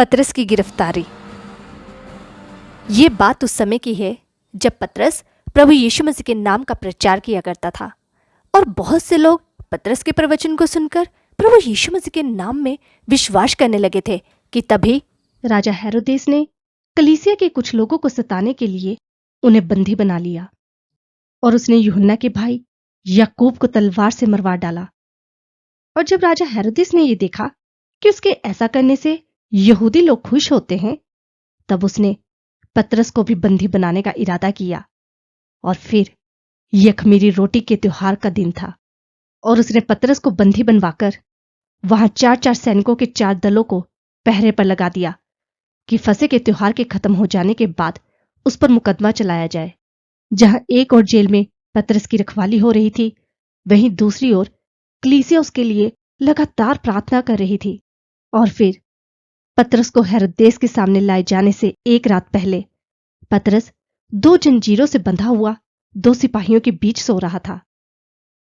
पतरस की गिरफ्तारी। ये बात उस समय की है जब पतरस प्रभु यीशु मसीह के नाम का प्रचार किया करता था और बहुत से लोग पतरस के प्रवचन को सुनकर प्रभु यीशु मसीह के नाम में विश्वास करने लगे थे कि तभी राजा हेरोदेस ने कलीसिया के कुछ लोगों को सताने के लिए उन्हें बंदी बना लिया और उसने यूहन्ना के भाई याकूब को तलवार से मरवा डाला। और जब राजा हेरोदेस ने यह देखा कि उसके ऐसा करने से यहूदी लोग खुश होते हैं, तब उसने पतरस को भी बंदी बनाने का इरादा किया। और फिर यखमीरी रोटी के त्योहार का दिन था और उसने पतरस को बंदी बनवाकर वहां 4-4 सैनिकों के 4 दलों को पहरे पर लगा दिया कि फसह के त्योहार के खत्म हो जाने के बाद उस पर मुकदमा चलाया जाए। जहां एक और जेल में पतरस की रखवाली हो रही थी, वहीं दूसरी ओर कलीसिया उसके लिए लगातार प्रार्थना कर रही थी। और फिर पतरस को हेरोदेस के सामने लाए जाने से एक रात पहले पतरस 2 जंजीरों से बंधा हुआ 2 सिपाहियों के बीच सो रहा था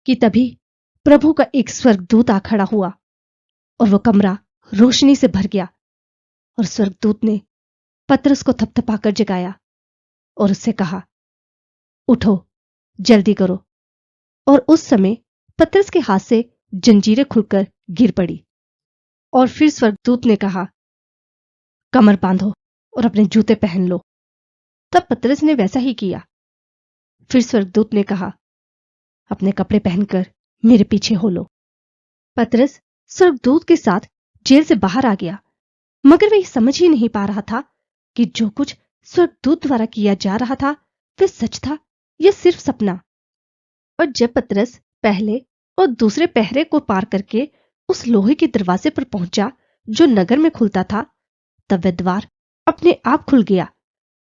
कि तभी प्रभु का एक स्वर्गदूत आ खड़ा हुआ और वो कमरा रोशनी से भर गया। और स्वर्गदूत ने पतरस को थपथपाकर जगाया और उससे कहा, उठो, जल्दी करो। और उस समय पतरस के हाथ से जंजीरें खुलकर गिर पड़ी। और फिर स्वर्गदूत ने कहा, कमर बांधो और अपने जूते पहन लो। तब पतरस ने वैसा ही किया। फिर स्वर्गदूत ने कहा, अपने कपड़े पहनकर मेरे पीछे हो लो। पतरस स्वर्गदूत के साथ जेल से बाहर आ गया, मगर वह समझ ही नहीं पा रहा था कि जो कुछ स्वर्गदूत द्वारा किया जा रहा था वह सच था या सिर्फ सपना। और जब पतरस पहले और दूसरे पहरे को पार करके उस लोहे के दरवाजे पर पहुंचा जो नगर में खुलता था, तब वह द्वार अपने आप खुल गया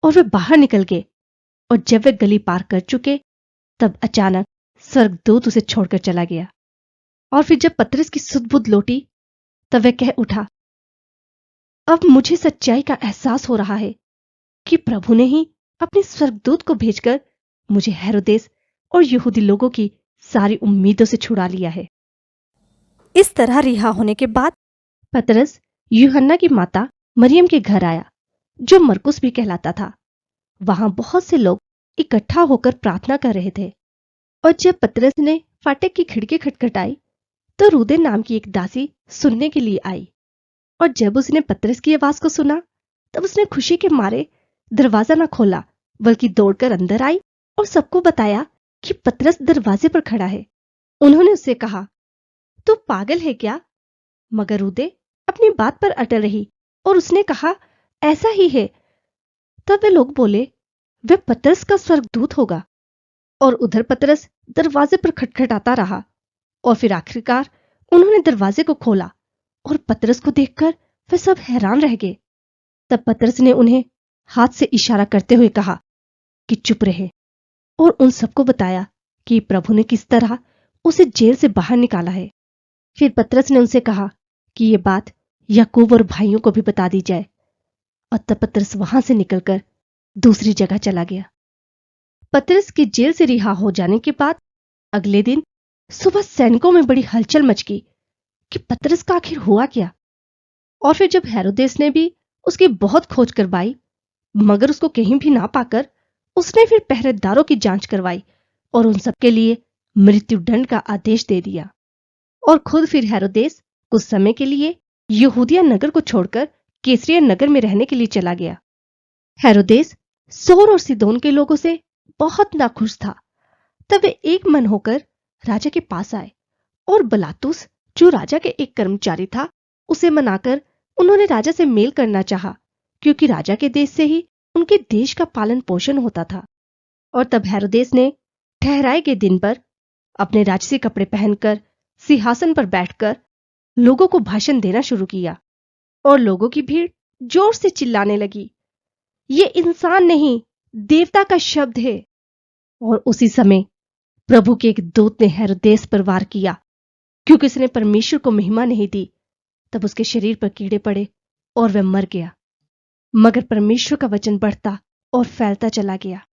और वे बाहर निकल गए। और जब वे गली पार कर चुके, तब अचानक स्वर्गदूत उसे छोड़कर चला गया। और फिर जब पतरस की सुध-बुध लौटी, तब वह कह उठा, अब मुझे सच्चाई का एहसास हो रहा है कि प्रभु ने ही अपने स्वर्गदूत को भेजकर मुझे हेरोदेस और यहूदी लोगों की सारी उम्मीदों से छुड़ा लिया है। इस तरह रिहा होने के बाद पतरस यूहन्ना की माता मरियम के घर आया, जो मरकुस भी कहलाता था। वहां बहुत से लोग इकट्ठा होकर प्रार्थना कर रहे थे। और जब पतरस ने फाटक की खिड़की खटखटाई, तो रूदे नाम की एक दासी सुनने के लिए आई। और जब उसने पतरस की आवाज को सुना, तब उसने खुशी के मारे दरवाजा न खोला, बल्कि दौड़कर अंदर आई और सबको बताया कि पतरस दरवाजे पर खड़ा है। उन्होंने उससे कहा, तू पागल है क्या? मगर रूदे अपनी बात पर अटल रही और उसने कहा, ऐसा ही है। तब वे लोग बोले, वह पतरस का स्वर्गदूत होगा। और उधर पतरस दरवाजे पर खटखटाता रहा और फिर आखिरकार उन्होंने दरवाजे को खोला और पतरस को देखकर वे सब हैरान रह गए। तब पतरस ने उन्हें हाथ से इशारा करते हुए कहा कि चुप रहे और उन सबको बताया कि प्रभु ने किस तरह उसे जेल से बाहर निकाला है। फिर पतरस ने उनसे कहा कि ये बात याकूब और भाइयों को भी बता दी जाए। और तब पतरस वहां से निकलकर दूसरी जगह चला गया। पतरस के जेल से रिहा हो जाने के बाद अगले दिन सुबह सैनिकों में बड़ी हलचल मच गई कि पतरस का आखिर हुआ क्या। और फिर जब हेरोदेस ने भी उसकी बहुत खोज करवाई, मगर उसको कहीं भी ना पाकर उसने फिर पहरेदारों की जांच करवाई और उन सबके लिए मृत्युदंड का आदेश दे दिया। और खुद फिर हेरोदेस कुछ समय के लिए यहूदिया नगर को छोड़कर कैसरिया नगर में रहने के लिए चला गया। हेरोदेस सोर और सीदोन के लोगों से बहुत नाखुश था। तब वे एक मन होकर राजा के पास आए और बलातुस, जो राजा के एक कर्मचारी था, उसे मनाकर उन्होंने राजा से मेल करना चाहा, क्योंकि राजा के देश से ही उनके देश का पालन पोषण होता था। और तब हेरोदेस ने ठहराए गए दिन पर अपने राजसी कपड़े पहनकर सिंहासन पर बैठकर लोगों को भाषण देना शुरू किया। और लोगों की भीड़ जोर से चिल्लाने लगी, ये इंसान नहीं, देवता का शब्द है। और उसी समय प्रभु के एक दूत ने हेरोदेस पर वार किया, क्योंकि उसने परमेश्वर को महिमा नहीं दी। तब उसके शरीर पर कीड़े पड़े और वह मर गया। मगर परमेश्वर का वचन बढ़ता और फैलता चला गया।